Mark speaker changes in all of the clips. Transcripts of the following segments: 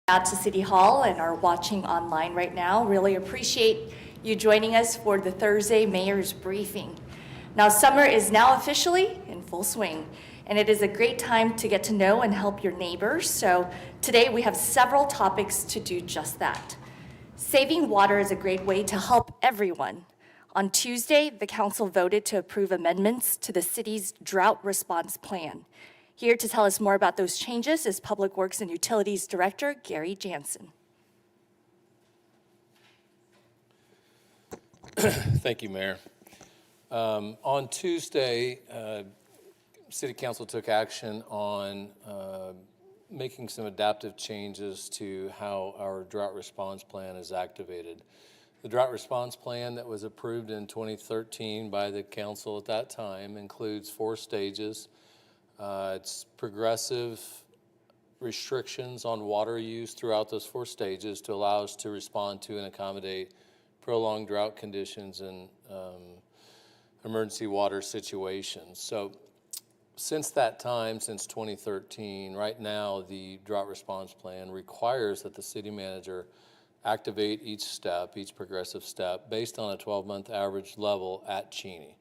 Speaker 1: Out to City Hall and are watching online right now. Really appreciate you joining us for the Thursday Mayor's Briefing. Now, summer is now officially in full swing, and it is a great time to get to know and help your neighbors. So today we have several topics to do just that. Saving water is a great way to help everyone. On Tuesday, the council voted to approve amendments to the city's drought response plan. Here to tell us more about those changes is Public Works and Utilities Director Gary Jansen.
Speaker 2: Thank you, Mayor. On Tuesday, City Council took action on making some adaptive changes to how our drought response plan is activated. The drought response plan that was approved in 2013 by the council at that time includes 4 stages. It's progressive restrictions on water use throughout those 4 stages to allow us to respond to and accommodate prolonged drought conditions and emergency water situations. So since that time, since 2013, right now the drought response plan requires that the city manager activate each step, each progressive step, based on a 12-month average level at Cheney.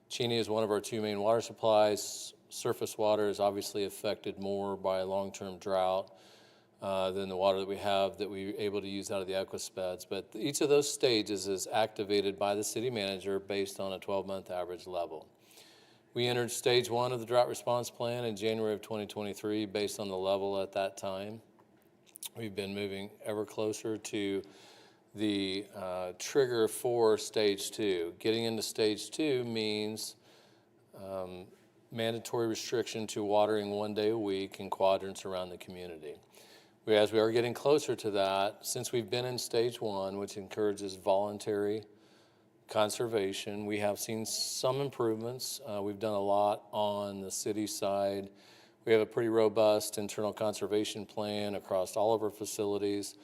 Speaker 2: Cheney is one of our 2 main water supplies. Surface water is obviously affected more by long-term drought than the water that we have that we're able to use out of the aquaspeds. But each of those stages is activated by the city manager based on a 12-month average level. We entered stage 1 of the drought response plan in January of 2023 based on the level at that time. We've been moving ever closer to the trigger for stage 2. Getting into stage 2 means mandatory restriction to watering 1 day a week in quadrants around the community. As we are getting closer to that, since we've been in stage 1, which encourages voluntary conservation, we have seen some improvements. We've done a lot on the city side. We have a pretty robust internal conservation plan across all of our facilities.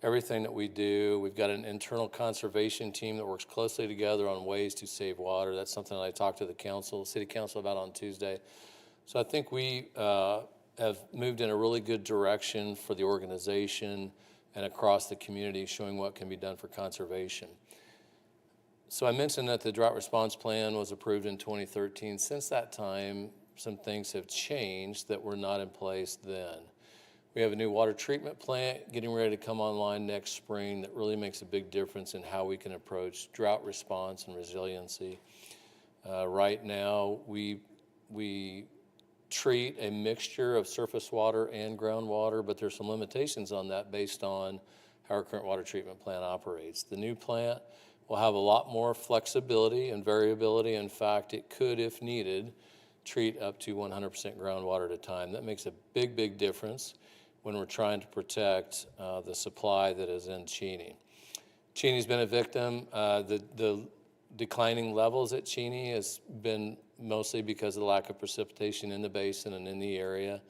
Speaker 2: Everything that we do, we've got an internal conservation team that works closely together on ways to save water. That's something that I talked to the council, city council about on Tuesday. So I think we have moved in a really good direction for the organization and across the community, showing what can be done for conservation. So I mentioned that the drought response plan was approved in 2013. Since that time, some things have changed that were not in place then. We have a new water treatment plant getting ready to come online next spring that really makes a big difference in how we can approach drought response and resiliency. Right now, we treat a mixture of surface water and groundwater, but there's some limitations on that based on how our current water treatment plant operates. The new plant will have a lot more flexibility and variability. In fact, it could, if needed, treat up to 100% groundwater at a time. That makes a big, big difference when we're trying to protect the supply that is in Cheney. Cheney's been a victim. The declining levels at Cheney has been mostly because of the lack of precipitation in the basin and in the area.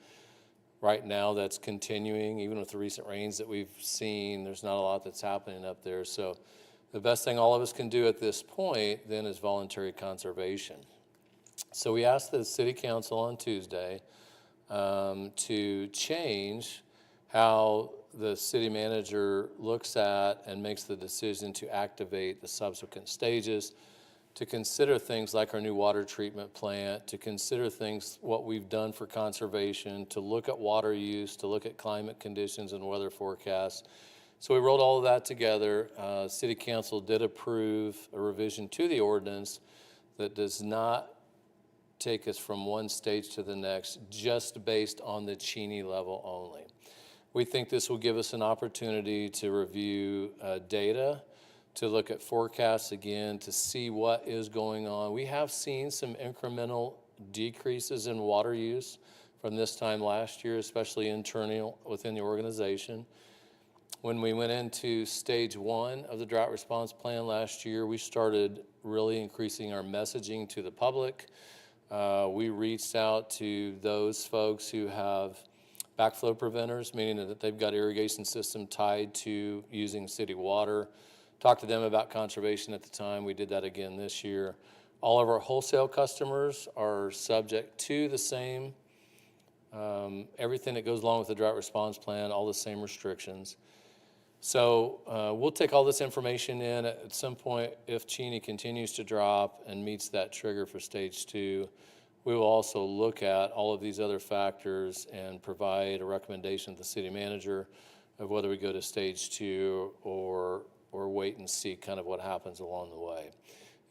Speaker 2: Right now that's continuing. Even with the recent rains that we've seen, there's not a lot that's happening up there. So the best thing all of us can do at this point then is voluntary conservation. So we asked the city council on Tuesday to change how the city manager looks at and makes the decision to activate the subsequent stages, to consider things like our new water treatment plant, to consider things, what we've done for conservation, to look at water use, to look at climate conditions and weather forecasts. So we rolled all of that together. City council did approve a revision to the ordinance that does not take us from one stage to the next just based on the Cheney level only. We think this will give us an opportunity to review data, to look at forecasts again, to see what is going on. We have seen some incremental decreases in water use from this time last year, especially internal within the organization. When we went into stage 1 of the drought response plan last year, we started really increasing our messaging to the public. We reached out to those folks who have backflow preventers, meaning that they've got irrigation system tied to using city water. Talked to them about conservation at the time. We did that again this year. All of our wholesale customers are subject to the same everything that goes along with the drought response plan, all the same restrictions. So we'll take all this information in at some point. If Cheney continues to drop and meets that trigger for stage 2, we will also look at all of these other factors and provide a recommendation to the city manager of whether we go to stage 2 or wait and see kind of what happens along the way.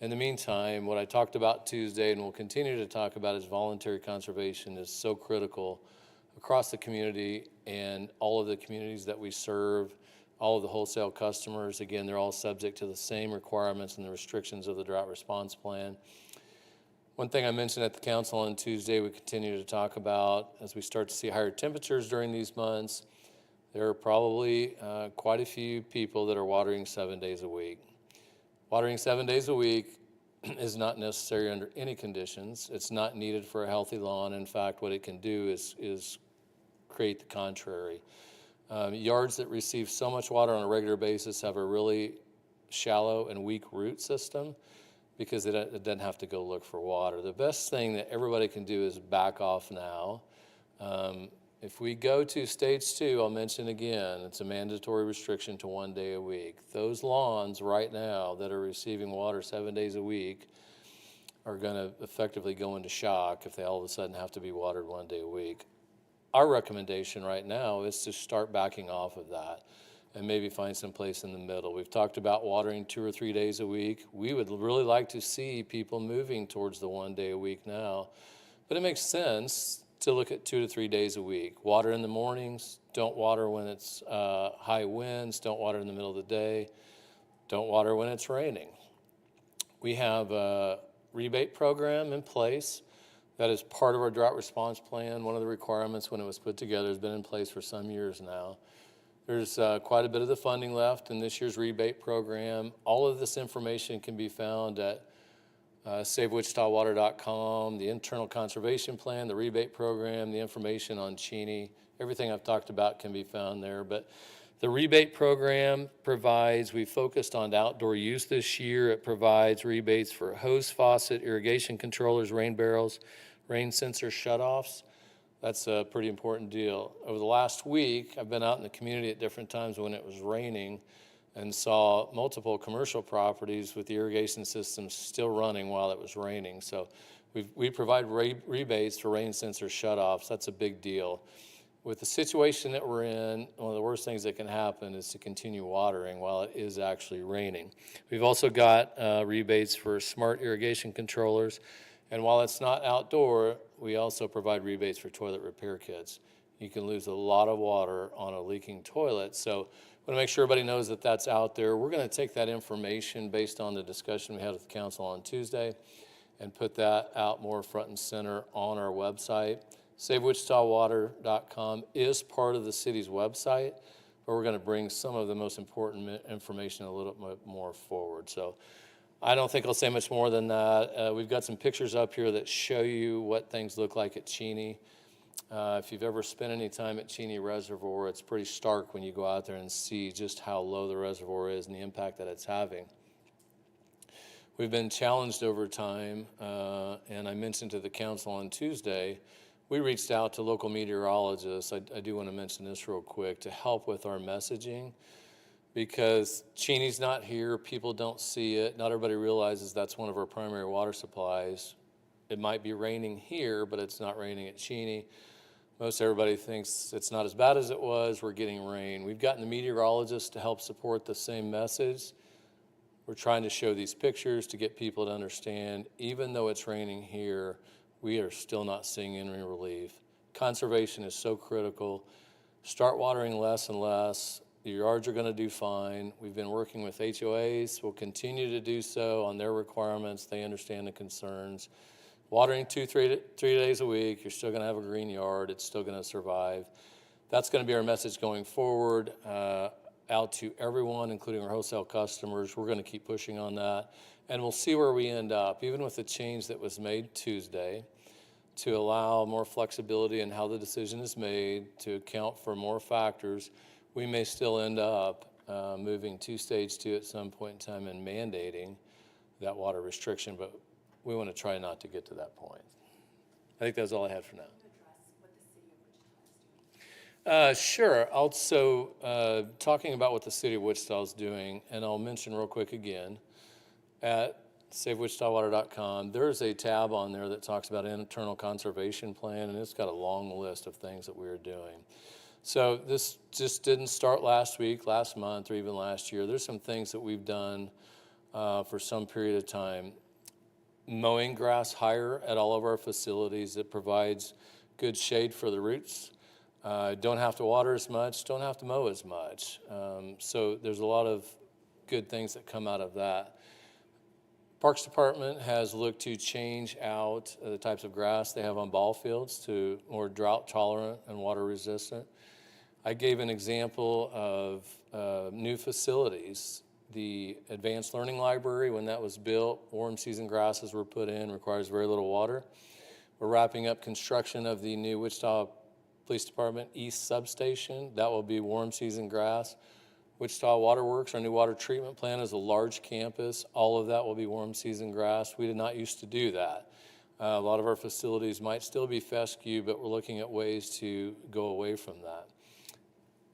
Speaker 2: In the meantime, what I talked about Tuesday and will continue to talk about is voluntary conservation is so critical across the community and all of the communities that we serve, all of the wholesale customers. Again, they're all subject to the same requirements and the restrictions of the drought response plan. One thing I mentioned at the council on Tuesday, we continue to talk about as we start to see higher temperatures during these months, there are probably quite a few people that are watering 7 days a week. Watering 7 days a week is not necessary under any conditions. It's not needed for a healthy lawn. In fact, what it can do is create the contrary. Yards that receive so much water on a regular basis have a really shallow and weak root system because it doesn't have to go look for water. The best thing that everybody can do is back off now. If we go to stage 2, I'll mention again, it's a mandatory restriction to 1 day a week. Those lawns right now that are receiving water 7 days a week are going to effectively go into shock if they all of a sudden have to be watered 1 day a week. Our recommendation right now is to start backing off of that and maybe find some place in the middle. We've talked about watering 2 or 3 days a week. We would really like to see people moving towards the 1 day a week now, but it makes sense to look at 2 to 3 days a week. Water in the mornings, don't water when it's high winds, don't water in the middle of the day, don't water when it's raining. We have a rebate program in place that is part of our drought response plan. One of the requirements when it was put together has been in place for some years now. There's quite a bit of the funding left in this year's rebate program. All of this information can be found at SaveWichitaWater.com, the internal conservation plan, the rebate program, the information on Cheney. Everything I've talked about can be found there. But the rebate program provides, we focused on outdoor use this year. It provides rebates for hose, faucet, irrigation controllers, rain barrels, rain sensor shutoffs. That's a pretty important deal. Over the last week, I've been out in the community at different times when it was raining and saw multiple commercial properties with the irrigation systems still running while it was raining. So we provide rebates for rain sensor shutoffs. That's a big deal. With the situation that we're in, one of the worst things that can happen is to continue watering while it is actually raining. We've also got rebates for smart irrigation controllers. And while it's not outdoor, we also provide rebates for toilet repair kits. You can lose a lot of water on a leaking toilet. So I want to make sure everybody knows that that's out there. We're going to take that information based on the discussion we had with the council on Tuesday and put that out more front and center on our website. SaveWichitaWater.com is part of the city's website, but we're going to bring some of the most important information a little bit more forward. So I don't think I'll say much more than that. We've got some pictures up here that show you what things look like at Cheney. If you've ever spent any time at Cheney Reservoir, it's pretty stark when you go out there and see just how low the reservoir is and the impact that it's having. We've been challenged over time, and I mentioned to the council on Tuesday, we reached out to local meteorologists. I do want to mention this real quick to help with our messaging because Cheney's not here, people don't see it, not everybody realizes that's one of our primary water supplies. It might be raining here, but it's not raining at Cheney. Most everybody thinks it's not as bad as it was, we're getting rain. We've gotten the meteorologists to help support the same message. We're trying to show these pictures to get people to understand, even though it's raining here, we are still not seeing any relief. Conservation is so critical. Start watering less and less. Your yards are gonna do fine. We've been working with HOAs. We'll continue to do so on their requirements. They understand the concerns. Watering 3 days a week, you're still gonna have a green yard. It's still gonna survive. That's gonna be our message going forward out to everyone, including our wholesale customers. We're gonna keep pushing on that. And we'll see where we end up, even with the change that was made Tuesday to allow more flexibility in how the decision is made, to account for more factors. We may still end up moving to stage 2 at some point in time and mandating that water restriction, but we want to try not to get to that point. I think that's all I had for now.
Speaker 1: Address what the city
Speaker 2: Sure. Also, talking about what the city of Wichita is doing, and I'll mention real quick again, at savewichitawater.com, there's a tab on there that talks about an internal conservation plan, and it's got a long list of things that we are doing. So this just didn't start last week, last month, or even last year. There's some things that we've done for some period of time. Mowing grass higher at all of our facilities. It provides good shade for the roots. Don't have to water as much, don't have to mow as much. So there's a lot of good things that come out of that. Parks Department has looked to change out the types of grass they have on ball fields to more drought tolerant and water resistant. I gave an example of new facilities. The Advanced Learning Library, when that was built, warm season grasses were put in, requires very little water. We're wrapping up construction of the new Wichita Police Department East Substation. That will be warm season grass. Wichita Waterworks, our new water treatment plant, is a large campus. All of that will be warm season grass. We did not used to do that. A lot of our facilities might still be fescue, but we're looking at ways to go away from that.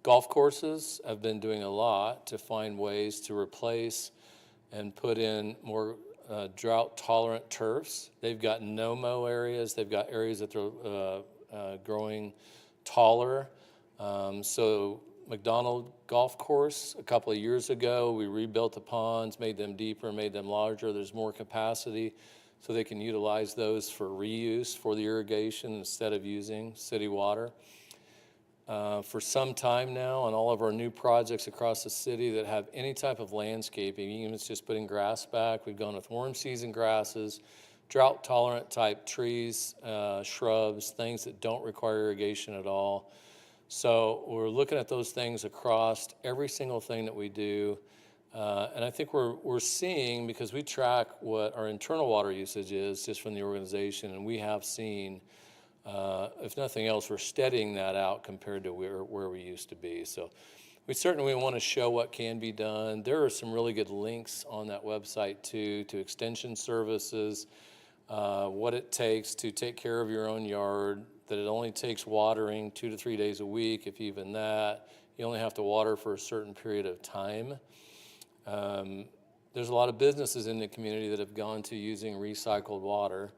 Speaker 2: Golf courses have been doing a lot to find ways to replace and put in more drought-tolerant turfs. They've got no-mow areas. They've got areas that they're growing taller. So McDonald Golf Course, a couple of years ago, we rebuilt the ponds, made them deeper, made them larger. There's more capacity, so they can utilize those for reuse for the irrigation instead of using city water. For some time now, on all of our new projects across the city that have any type of landscaping, even if it's just putting grass back, we've gone with warm season grasses, drought tolerant type trees, shrubs, things that don't require irrigation at all. So we're looking at those things across every single thing that we do. And I think we're seeing, because we track what our internal water usage is just from the organization, and we have seen, if nothing else, we're steadying that out compared to where we used to be. So we certainly want to show what can be done. There are some really good links on that website too, to extension services, what it takes to take care of your own yard, that it only takes watering 2 to 3 days a week, if even that. You only have to water for a certain period of time. There's a lot of businesses in the community that have gone to using recycled water.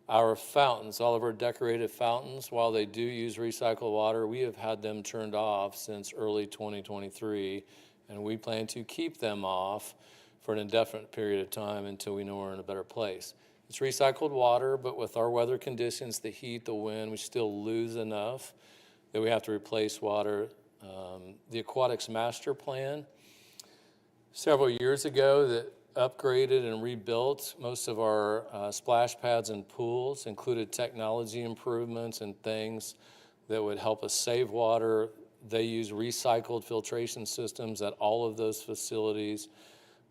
Speaker 2: Our fountains, all of our decorated fountains, while they do use recycled water, we have had them turned off since early 2023, and we plan to keep them off for an indefinite period of time until we know we're in a better place. It's recycled water, but with our weather conditions, the heat, the wind, we still lose enough that we have to replace water. The Aquatics Master Plan, several years ago, that upgraded and rebuilt most of our splash pads and pools, included technology improvements and things that would help us save water. They use recycled filtration systems at all of those facilities,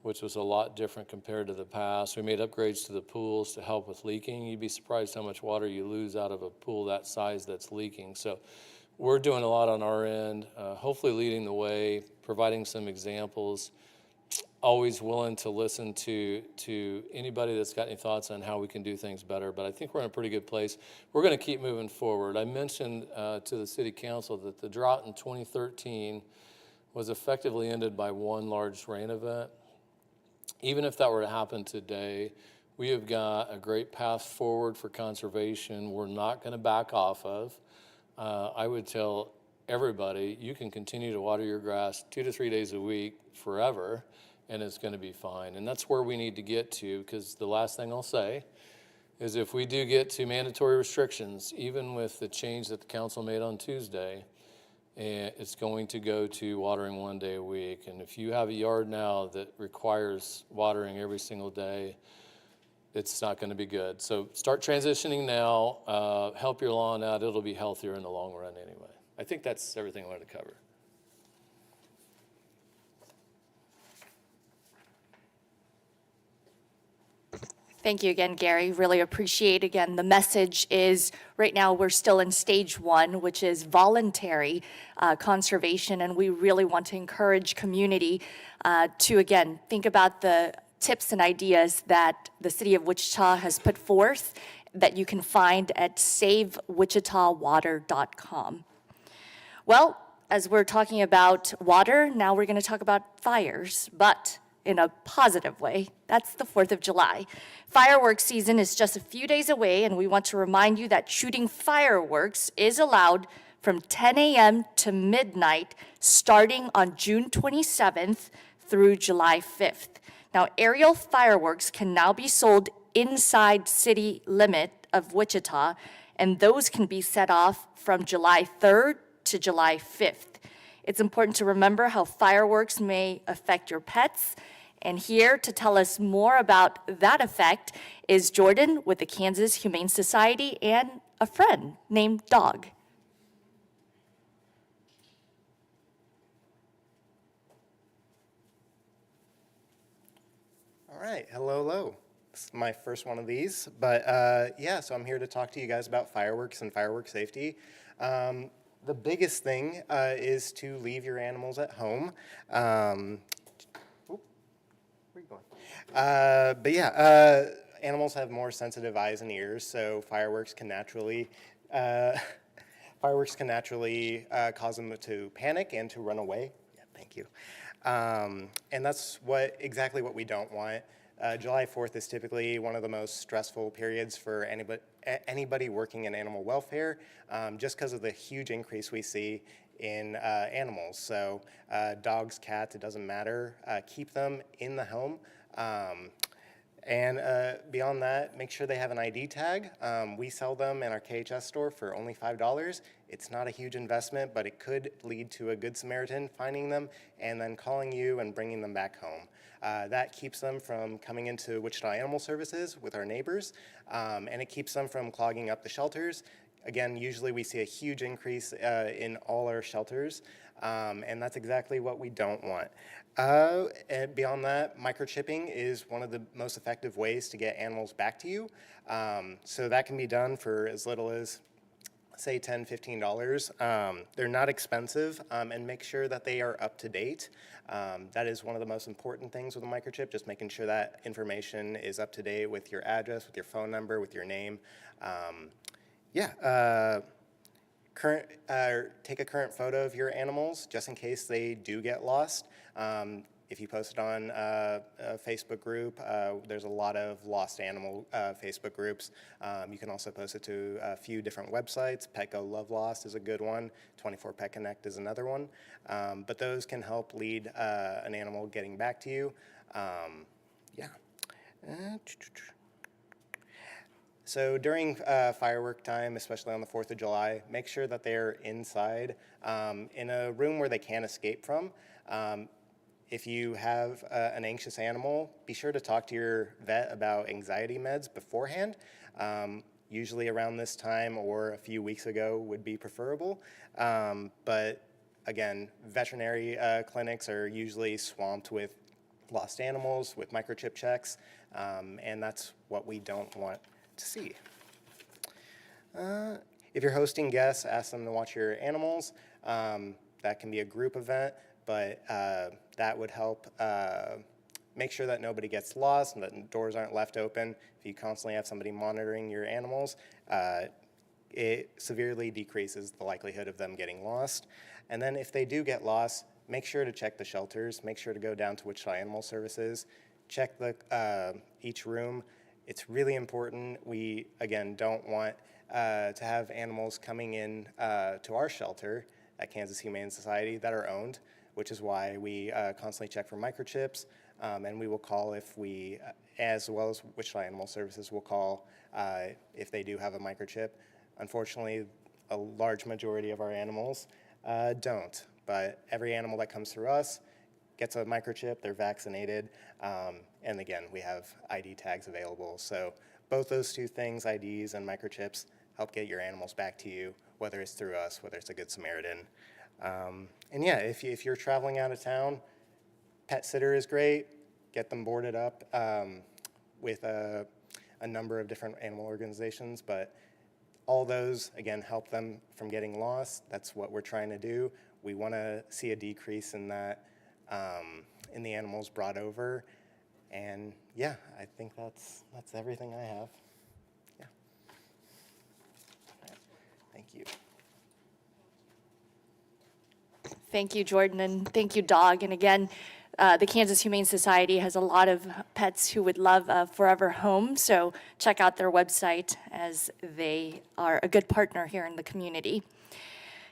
Speaker 2: which was a lot different compared to the past. We made upgrades to the pools to help with leaking. You'd be surprised how much water you lose out of a pool that size that's leaking. So we're doing a lot on our end, hopefully leading the way, providing some examples. Always willing to listen to anybody that's got any thoughts on how we can do things better, but I think we're in a pretty good place. We're going to keep moving forward. I mentioned to the City Council that the drought in 2013 was effectively ended by one large rain event. Even if that were to happen today, we have got a great path forward for conservation we're not going to back off of. I would tell everybody, you can continue to water your grass 2 to 3 days a week forever, and it's going to be fine. And that's where we need to get to, because the last thing I'll say is if we do get to mandatory restrictions, even with the change that the council made on Tuesday, it's going to go to watering 1 day a week. And if you have a yard now that requires watering every single day, it's not going to be good. So start transitioning now, help your lawn out. It'll be healthier in the long run anyway. I think that's everything I wanted to cover.
Speaker 1: Thank you again, Gary. Really appreciate, again, the message is right now we're still in stage 1, which is voluntary conservation, and we really want to encourage community to, again, think about the tips and ideas that the City of Wichita has put forth that you can find at savewichitawater.com. Well, as we're talking about water, now we're going to talk about fires, but in a positive way. That's the 4th of July. Fireworks season is just a few days away, and we want to remind you that shooting fireworks is allowed from 10 a.m. to midnight, starting on June 27th through July 5th. Now, aerial fireworks can now be sold inside city limit of Wichita, and those can be set off from July 3rd to July 5th. It's important to remember how fireworks may affect your pets. And here to tell us more about that effect is Jordan with the Kansas Humane Society and a friend named Dog.
Speaker 3: All right, hello. This is my first one of these, but yeah, so I'm here to talk to you guys about fireworks and firework safety. The biggest thing is to leave your animals at home. Where are you going? But yeah, animals have more sensitive eyes and ears, so fireworks can naturally cause them to panic and to run away. Yeah, thank you. And that's exactly what we don't want. July 4th is typically one of the most stressful periods for anybody working in animal welfare, just because of the huge increase we see in animals. So dogs, cats, it doesn't matter. Keep them in the home. And beyond that, make sure they have an ID tag. We sell them in our KHS store for only $5. It's not a huge investment, but it could lead to a Good Samaritan finding them and then calling you and bringing them back home. That keeps them from coming into Wichita Animal Services with our neighbors, and it keeps them from clogging up the shelters. Again, usually we see a huge increase in all our shelters, and that's exactly what we don't want. And beyond that, microchipping is one of the most effective ways to get animals back to you. So that can be done for as little as, say, $10, $15. They're not expensive, and make sure that they are up to date. That is one of the most important things with a microchip, just making sure that information is up to date with your address, with your phone number, with your name. Take a current photo of your animals just in case they do get lost. If you post it on a Facebook group, there's a lot of lost animal Facebook groups. You can also post it to a few different websites. Petco Love Lost is a good one. 24 Pet Connect is another one. But those can help lead an animal getting back to you. So during firework time, especially on the 4th of July, make sure that they're inside in a room where they can't escape from. If you have an anxious animal, be sure to talk to your vet about anxiety meds beforehand. Usually around this time or a few weeks ago would be preferable. But again, veterinary clinics are usually swamped with lost animals, with microchip checks, and that's what we don't want to see. If you're hosting guests, ask them to watch your animals. That can be a group event, but that would help make sure that nobody gets lost and that doors aren't left open. If you constantly have somebody monitoring your animals, it severely decreases the likelihood of them getting lost. And then if they do get lost, make sure to check the shelters. Make sure to go down to Wichita Animal Services. Check each room. It's really important. We, again, don't want to have animals coming in to our shelter at Kansas Humane Society that are owned, which is why we constantly check for microchips, and we will call if we, as well as Wichita Animal Services, will call if they do have a microchip. Unfortunately, a large majority of our animals don't, but every animal that comes through us gets a microchip, they're vaccinated, and again, we have ID tags available. So both those two things, IDs and microchips, help get your animals back to you, whether it's through us, whether it's a Good Samaritan. And yeah, if you're traveling out of town, pet sitter is great. Get them boarded up with a number of different animal organizations, but all those, again, help them from getting lost. That's what we're trying to do. We want to see a decrease in that, in the animals brought over. And yeah, I think that's everything I have. Yeah. All right. Thank you.
Speaker 1: Thank you, Jordan, and thank you, Dog. And again, the Kansas Humane Society has a lot of pets who would love a forever home, so check out their website as they are a good partner here in the community.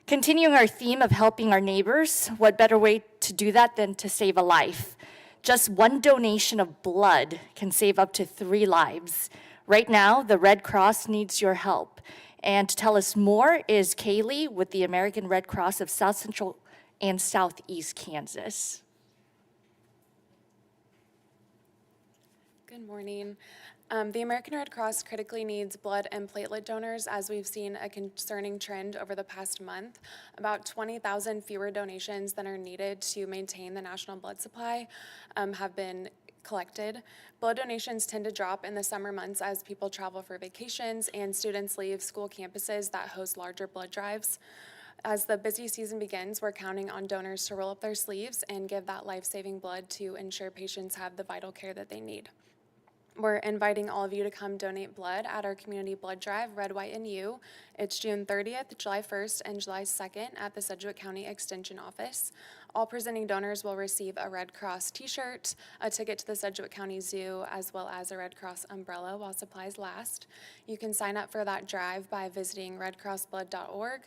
Speaker 1: Continuing our theme of helping our neighbors, what better way to do that than to save a life? Just one donation of blood can save up to 3 lives. Right now, the Red Cross needs your help. And to tell us more is Kaylee with the American Red Cross of South Central and Southeast Kansas.
Speaker 4: Good morning. The American Red Cross critically needs blood and platelet donors, as we've seen a concerning trend over the past month. About 20,000 fewer donations than are needed to maintain the national blood supply have been collected. Blood donations tend to drop in the summer months as people travel for vacations and students leave school campuses that host larger blood drives. As the busy season begins, we're counting on donors to roll up their sleeves and give that life-saving blood to ensure patients have the vital care that they need. We're inviting all of you to come donate blood at our community blood drive, Red, White, and U. It's June 30th, July 1st, and July 2nd at the Sedgwick County Extension Office. All presenting donors will receive a Red Cross t-shirt, a ticket to the Sedgwick County Zoo, as well as a Red Cross umbrella while supplies last. You can sign up for that drive by visiting redcrossblood.org,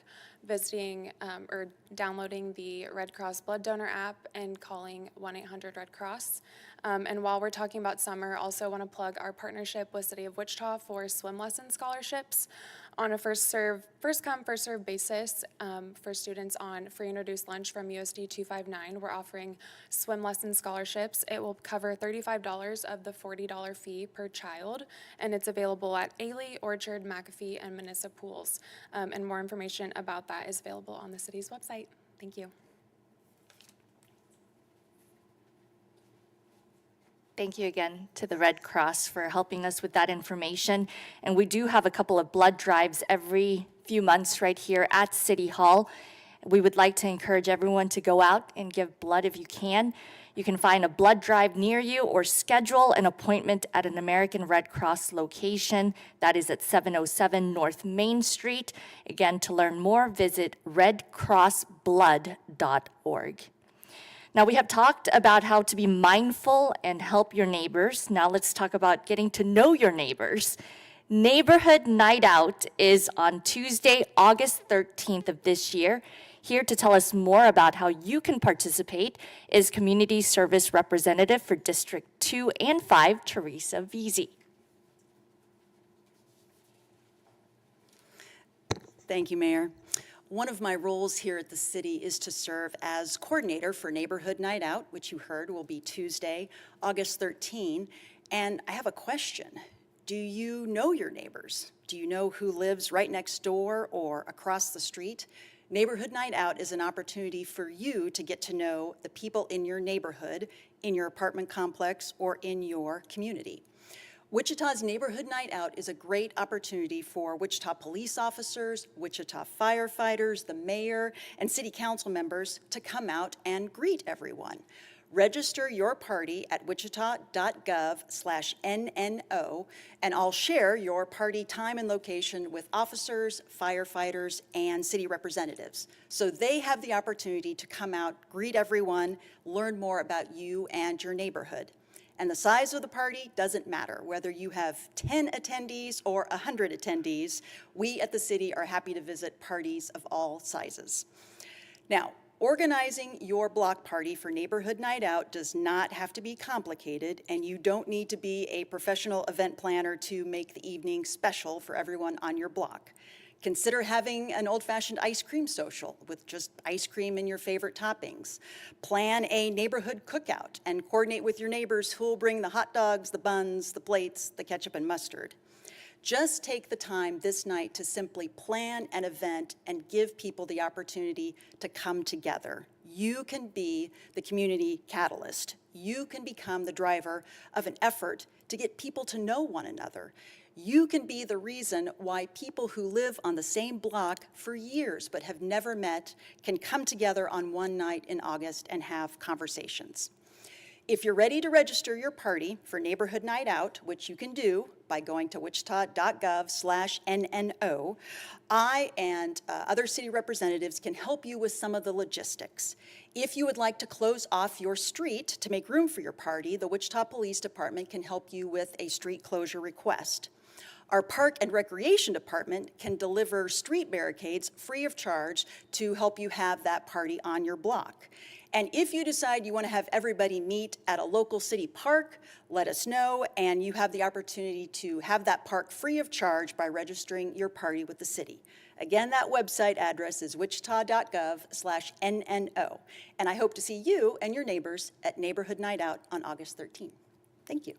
Speaker 4: visiting or downloading the Red Cross Blood Donor app, and calling 1-800-RED-CROSS. And while we're talking about summer, also want to plug our partnership with City of Wichita for swim lesson scholarships on a first come, first serve basis for students on free and reduced lunch from USD 259. We're offering swim lesson scholarships. It will cover $35 of the $40 fee per child, and it's available at Ailey, Orchard, McAfee, and Manissa pools. And more information about that is available on the city's website. Thank you.
Speaker 1: Thank you again to the Red Cross for helping us with that information. And we do have a couple of blood drives every few months right here at City Hall. We would like to encourage everyone to go out and give blood if you can. You can find a blood drive near you or schedule an appointment at an American Red Cross location. That is at 707 North Main Street. Again, to learn more, visit redcrossblood.org. Now, we have talked about how to be mindful and help your neighbors. Now let's talk about getting to know your neighbors. Neighborhood Night Out is on Tuesday, August 13th of this year. Here to tell us more about how you can participate is Community Service Representative for District 2 and 5, Teresa Veazey.
Speaker 5: Thank you, Mayor. One of my roles here at the city is to serve as coordinator for Neighborhood Night Out, which you heard will be Tuesday, August 13. And I have a question. Do you know your neighbors? Do you know who lives right next door or across the street? Neighborhood Night Out is an opportunity for you to get to know the people in your neighborhood, in your apartment complex, or in your community. Wichita's Neighborhood Night Out is a great opportunity for Wichita police officers, Wichita firefighters, the mayor, and city council members to come out and greet everyone. Register your party at wichita.gov/NNO, and I'll share your party time and location with officers, firefighters, and city representatives. So they have the opportunity to come out, greet everyone, learn more about you and your neighborhood. And the size of the party doesn't matter. Whether you have 10 attendees or 100 attendees, we at the city are happy to visit parties of all sizes. Now, organizing your block party for Neighborhood Night Out does not have to be complicated, and you don't need to be a professional event planner to make the evening special for everyone on your block. Consider having an old-fashioned ice cream social with just ice cream and your favorite toppings. Plan a neighborhood cookout and coordinate with your neighbors who will bring the hot dogs, the buns, the plates, the ketchup and mustard. Just take the time this night to simply plan an event and give people the opportunity to come together. You can be the community catalyst. You can become the driver of an effort to get people to know one another. You can be the reason why people who live on the same block for years but have never met can come together on one night in August and have conversations. If you're ready to register your party for Neighborhood Night Out, which you can do by going to wichita.gov/NNO, I and other city representatives can help you with some of the logistics. If you would like to close off your street to make room for your party, the Wichita Police Department can help you with a street closure request. Our Park and Recreation Department can deliver street barricades free of charge to help you have that party on your block. And if you decide you want to have everybody meet at a local city park, let us know, and you have the opportunity to have that park free of charge by registering your party with the city. Again, that website address is wichita.gov/NNO. And I hope to see you and your neighbors at Neighborhood Night Out on August 13th. Thank you.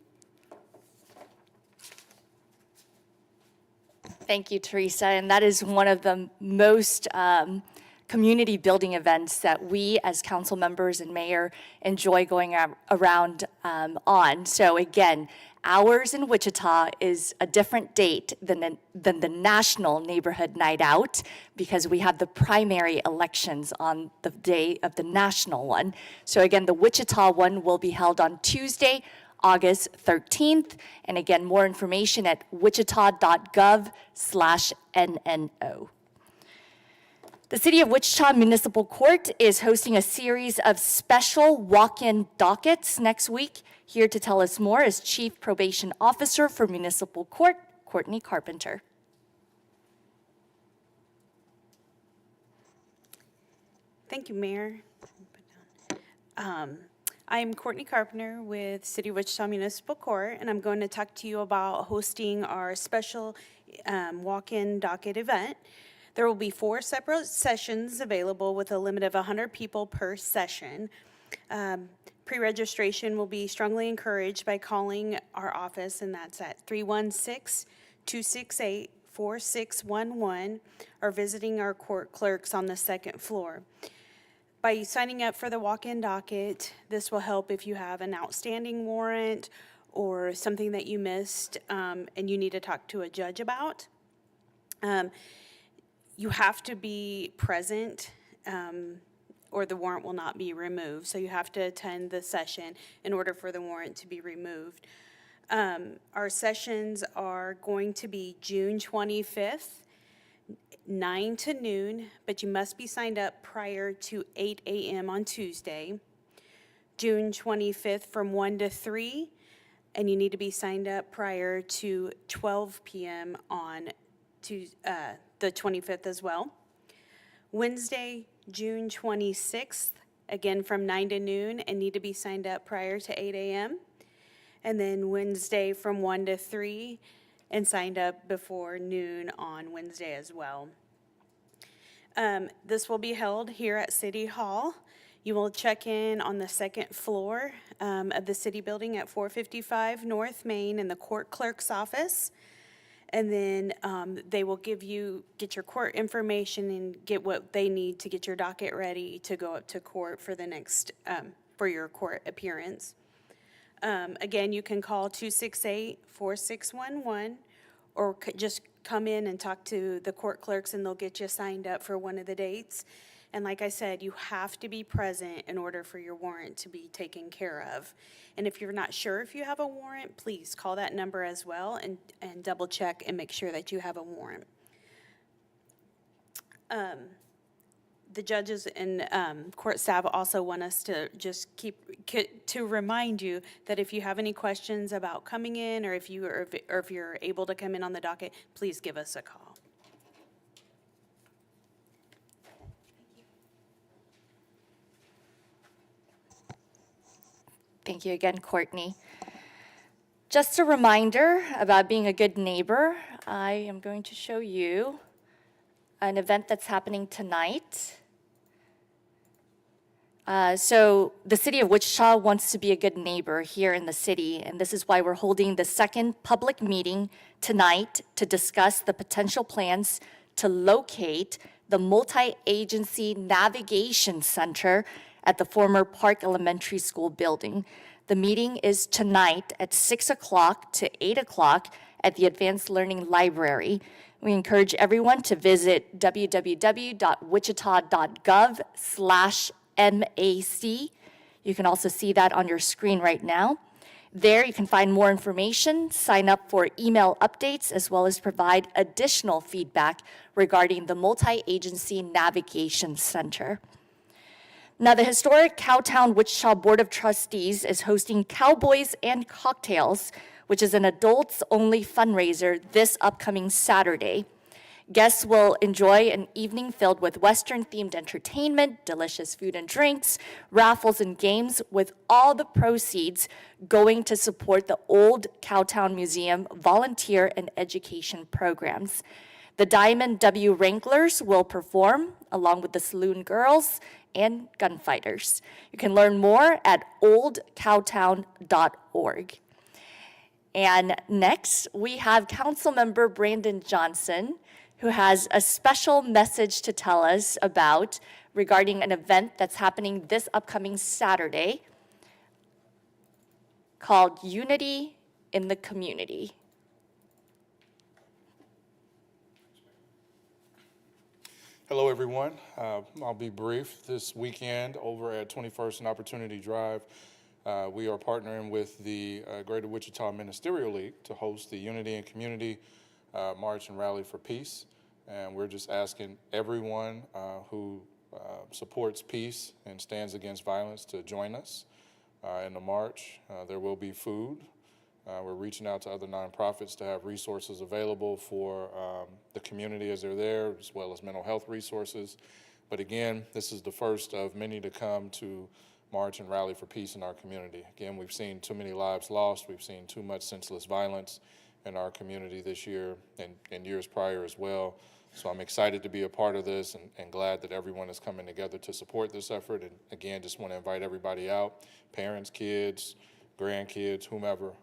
Speaker 1: Thank you, Teresa. And that is one of the most community building events that we as council members and mayor enjoy going around on. So again, ours in Wichita is a different date than the National Neighborhood Night Out, because we have the primary elections on the day of the national one. So again, the Wichita one will be held on Tuesday, August 13th. And again, more information at wichita.gov/NNO. The City of Wichita Municipal Court is hosting a series of special walk-in dockets next week. Here to tell us more is Chief Probation Officer for Municipal Court, Courtney Carpenter.
Speaker 6: Thank you, Mayor. I'm Courtney Carpenter with City of Wichita Municipal Court, and I'm going to talk to you about hosting our special walk-in docket event. There will be 4 separate sessions available with a limit of 100 people per session. Pre-registration will be strongly encouraged by calling our office, and that's at 316-268-4611, or visiting our court clerks on the 2nd floor. By signing up for the walk-in docket, this will help if you have an outstanding warrant or something that you missed and you need to talk to a judge about. You have to be present or the warrant will not be removed. So you have to attend the session in order for the warrant to be removed. Our sessions are going to be June 25th, 9 to noon, but you must be signed up prior to 8 a.m. on Tuesday. June 25th from 1 to 3, and you need to be signed up prior to 12 p.m. on the 25th as well. Wednesday, June 26th, again from 9 to noon, and need to be signed up prior to 8 a.m. And then Wednesday from 1 to 3, and signed up before noon on Wednesday as well. This will be held here at City Hall. You will check in on the 2nd floor of the city building at 455 North Main in the court clerk's office. And then they will get your court information and get what they need to get your docket ready to go up to court for the next, for your court appearance. Again, you can call 268-4611 or just come in and talk to the court clerks and they'll get you signed up for one of the dates. And like I said, you have to be present in order for your warrant to be taken care of. And if you're not sure if you have a warrant, please call that number as well and double check and make sure that you have a warrant. The judges and court staff also want us to just to remind you that if you have any questions about coming in or if you're able to come in on the docket, please give us a call.
Speaker 1: Thank you again, Courtney. Just a reminder about being a good neighbor, I am going to show you an event that's happening tonight. So the City of Wichita wants to be a good neighbor here in the city, and this is why we're holding the 2nd public meeting tonight to discuss the potential plans to locate the multi-agency navigation center at the former Park Elementary School building. The meeting is tonight at 6 o'clock to 8 o'clock at the Advanced Learning Library. We encourage everyone to visit www.wichita.gov/MAC. You can also see that on your screen right now. There you can find more information, sign up for email updates, as well as provide additional feedback regarding the Multi-Agency Navigation Center. Now, the historic Cowtown Wichita Board of Trustees is hosting Cowboys and Cocktails, which is an adults-only fundraiser this upcoming Saturday. Guests will enjoy an evening filled with Western-themed entertainment, delicious food and drinks, raffles and games, with all the proceeds going to support the Old Cowtown Museum volunteer and education programs. The Diamond W Wranglers will perform, along with the Saloon Girls and Gunfighters. You can learn more at oldcowtown.org. And next, we have Councilmember Brandon Johnson, who has a special message to tell us about regarding an event that's happening this upcoming Saturday called Unity in the Community.
Speaker 7: Hello, everyone. I'll be brief. This weekend over at 21st and Opportunity Drive, we are partnering with the Greater Wichita Ministerial League to host the Unity and Community March and Rally for Peace. And we're just asking everyone who supports peace and stands against violence to join us in the march. There will be food. We're reaching out to other nonprofits to have resources available for the community as they're there, as well as mental health resources. But again, this is the first of many to come to march and rally for peace in our community. Again, we've seen too many lives lost. We've seen too much senseless violence in our community this year and years prior as well. So I'm excited to be a part of this and glad that everyone is coming together to support this effort. And again, just want to invite everybody out, parents, kids, grandkids, whomever,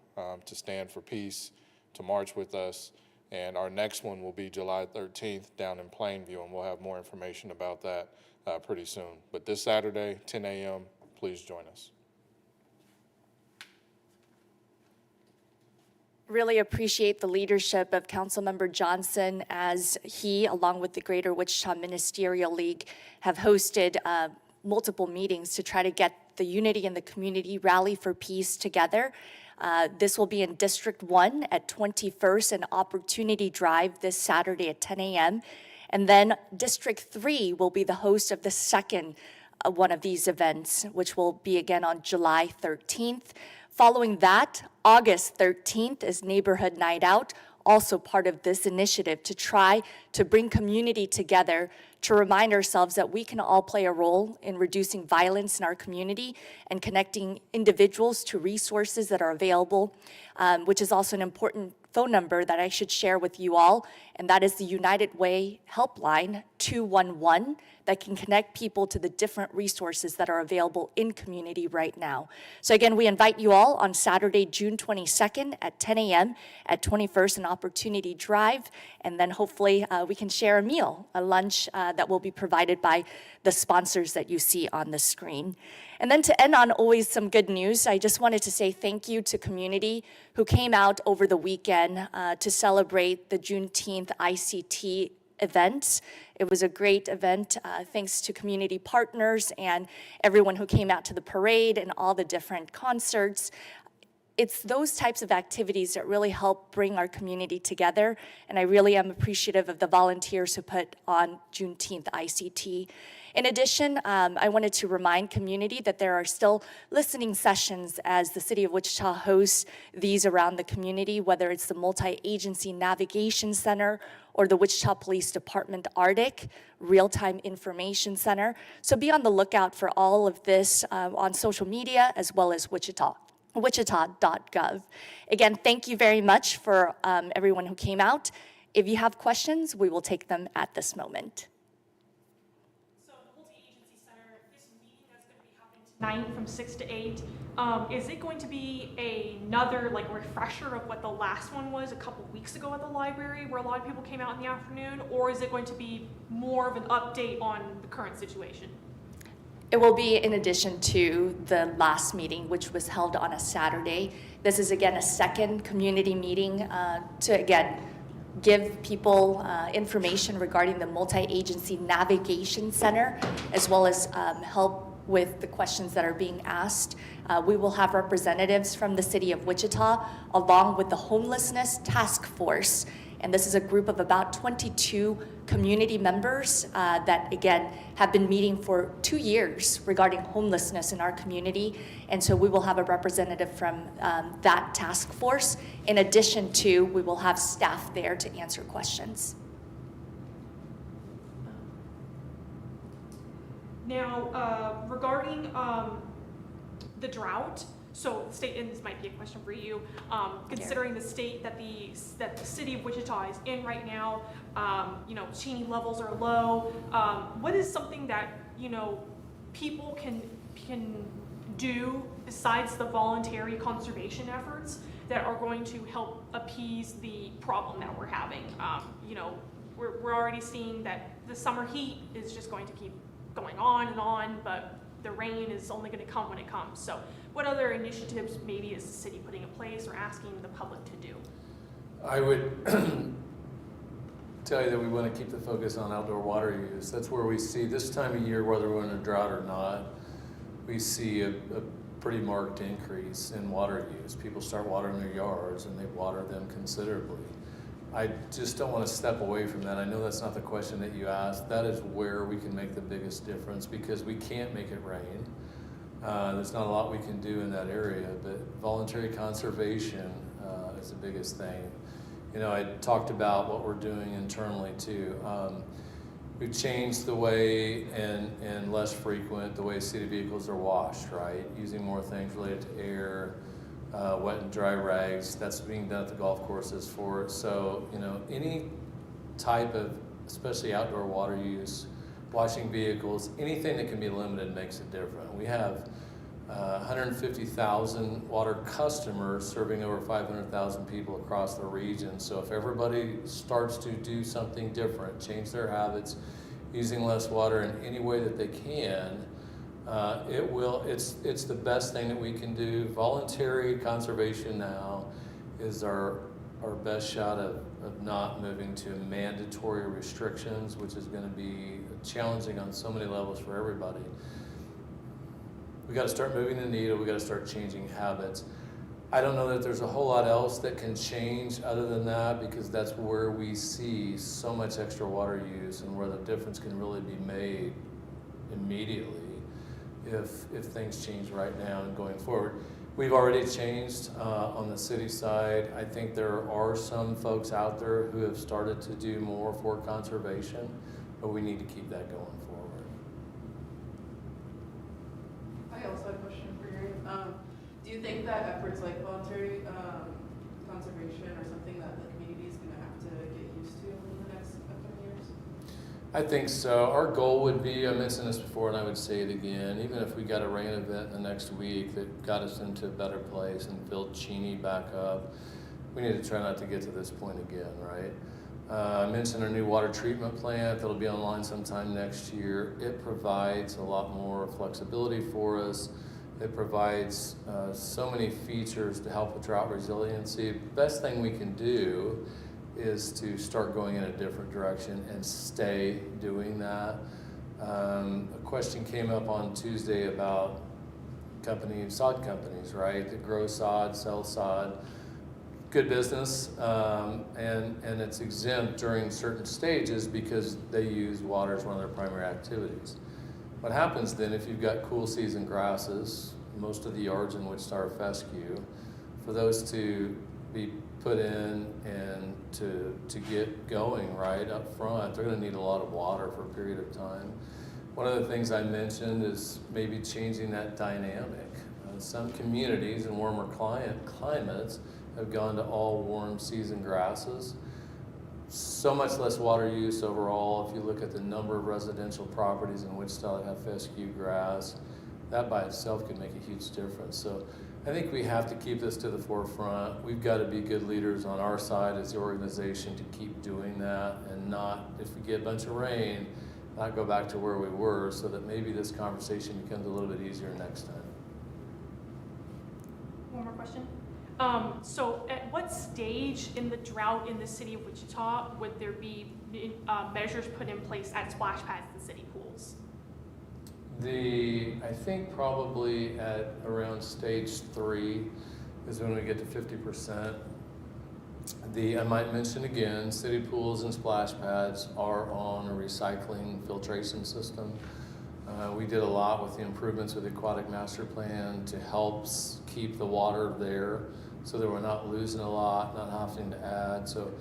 Speaker 7: to stand for peace, to march with us. And our next one will be July 13th down in Plainview, and we'll have more information about that pretty soon. But this Saturday, 10 a.m., please join us.
Speaker 1: Really appreciate the leadership of Councilmember Johnson as he, along with the Greater Wichita Ministerial League, have hosted multiple meetings to try to get the Unity in the Community Rally for Peace together. This will be in District 1 at 21st and Opportunity Drive this Saturday at 10 a.m. And then District 3 will be the host of the second one of these events, which will be again on July 13th. Following that, August 13th is Neighborhood Night Out, also part of this initiative to try to bring community together to remind ourselves that we can all play a role in reducing violence in our community and connecting individuals to resources that are available, which is also an important phone number that I should share with you all, and that is the United Way helpline 211 that can connect people to the different resources that are available in community right now. So again, we invite you all on Saturday, June 22nd at 10 a.m. at 21st and Opportunity Drive, and then hopefully we can share a meal, a lunch that will be provided by the sponsors that you see on the screen. And then to end on always some good news, I just wanted to say thank you to community who came out over the weekend to celebrate the Juneteenth ICT event. It was a great event, thanks to community partners and everyone who came out to the parade and all the different concerts. It's those types of activities that really help bring our community together, and I really am appreciative of the volunteers who put on Juneteenth ICT. In addition, I wanted to remind community that there are still listening sessions as the City of Wichita hosts these around the community, whether it's the Multi-Agency Navigation Center or the Wichita Police Department Arctic Real-Time Information Center. So be on the lookout for all of this on social media as well as wichita.gov. Again, thank you very much for everyone who came out. If you have questions, we will take them at this moment.
Speaker 8: So the Multi-Agency Center, this meeting that's going to be happening tonight from 6 to 8, is it going to be another refresher of what the last one was a couple weeks ago at the library where a lot of people came out in the afternoon, or is it going to be more of an update on the current situation?
Speaker 1: It will be in addition to the last meeting, which was held on a Saturday. This is again a second community meeting to again give people information regarding the Multi-Agency Navigation Center, as well as help with the questions that are being asked. We will have representatives from the city of Wichita along with the homelessness task force. And this is a group of about 22 community members that, again, have been meeting for 2 years regarding homelessness in our community. And so we will have a representative from that task force. In addition to, we will have staff there to answer questions.
Speaker 8: Now, regarding the drought, so the state, and this might be a question for you, considering the state that the city of Wichita is in right now, you know, Cheney levels are low. What is something that, you know, people can do besides the voluntary conservation efforts that are going to help appease the problem that we're having? You know, we're already seeing that the summer heat is just going to keep going on, but the rain is only going to come when it comes. So what other initiatives maybe is the city putting in place or asking the public to do?
Speaker 2: I would tell you that we want to keep the focus on outdoor water use. That's where we see this time of year, whether we're in a drought or not, we see a pretty marked increase in water use. People start watering their yards and they water them considerably. I just don't want to step away from that. I know that's not the question that you asked. That is where we can make the biggest difference because we can't make it rain. There's not a lot we can do in that area, but voluntary conservation is the biggest thing. You know, I talked about what we're doing internally too. We've changed the way and less frequent the way city vehicles are washed, right? Using more things related to air, wet and dry rags. That's being done at the golf courses for it. So, you know, any type of, especially outdoor water use, washing vehicles, anything that can be limited makes it different. We have 150,000 water customers serving over 500,000 people across the region. So if everybody starts to do something different, change their habits, using less water in any way that they can, it's the best thing that we can do. Voluntary conservation now is our best shot of not moving to mandatory restrictions, which is going to be challenging on so many levels for everybody. We got to start moving the needle. We got to start changing habits. I don't know that there's a whole lot else that can change other than that, because that's where we see so much extra water use and where the difference can really be made immediately if things change right now and going forward. We've already changed on the city side. I think there are some folks out there who have started to do more for conservation, but we need to keep that going forward.
Speaker 9: I also have a question for you. Do you think that efforts like voluntary conservation are something that the community is going to have to get used to over the next couple of years?
Speaker 2: I think so. Our goal would be, I mentioned this before and I would say it again, even if we got a rain event in the next week that got us into a better place and built Cheney back up, we need to try not to get to this point again, right? I mentioned our new water treatment plant that'll be online sometime next year. It provides a lot more flexibility for us. It provides so many features to help with drought resiliency. The best thing we can do is to start going in a different direction and stay doing that. A question came up on Tuesday about sod companies, right, that grow sod, sell sod. Good business, and it's exempt during certain stages because they use water as one of their primary activities. What happens then if you've got cool season grasses, most of the yards in Wichita are fescue, for those to be put in and to get going right up front, they're going to need a lot of water for a period of time. One of the things I mentioned is maybe changing that dynamic. Some communities in warmer climates have gone to all warm season grasses. So much less water use overall. If you look at the number of residential properties in Wichita that have fescue grass, that by itself could make a huge difference. So I think we have to keep this to the forefront. We've got to be good leaders on our side as the organization to keep doing that and not, if we get a bunch of rain, not go back to where we were, so that maybe this conversation becomes a little bit easier next time.
Speaker 8: One more question. So at what stage in the drought in the city of Wichita would there be measures put in place at splash pads and city pools?
Speaker 2: I think probably at around stage 3 is when we get to 50%. I might mention again, city pools and splash pads are on a recycling filtration system. We did a lot with the improvements of the aquatic master plan to help keep the water there so that we're not losing a lot, not having to add. So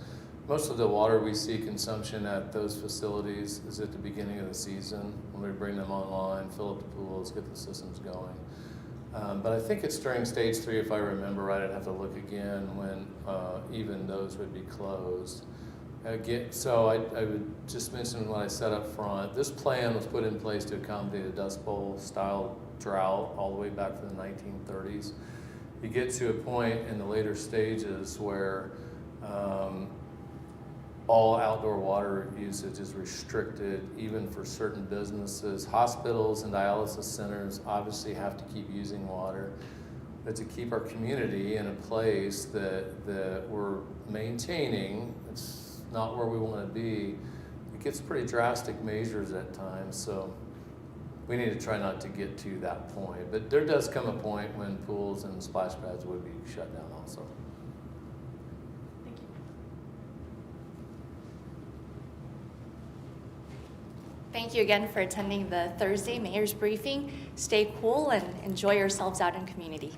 Speaker 2: most of the water we see consumption at those facilities is at the beginning of the season when we bring them online, fill up the pools, get the systems going. But I think it's during stage 3, if I remember right. I'd have to look again when even those would be closed. Again, so I would just mention what I said up front. This plan was put in place to accommodate a Dust Bowl style drought all the way back from the 1930s. You get to a point in the later stages where all outdoor water usage is restricted, even for certain businesses. Hospitals and dialysis centers obviously have to keep using water, but to keep our community in a place that we're maintaining, it's not where we want to be, it gets pretty drastic measures at times, so we need to try not to get to that point. But there does come a point when pools and splash pads would be shut down also.
Speaker 1: Thank you again for attending the Thursday Mayor's Briefing. Stay cool and enjoy yourselves out in community.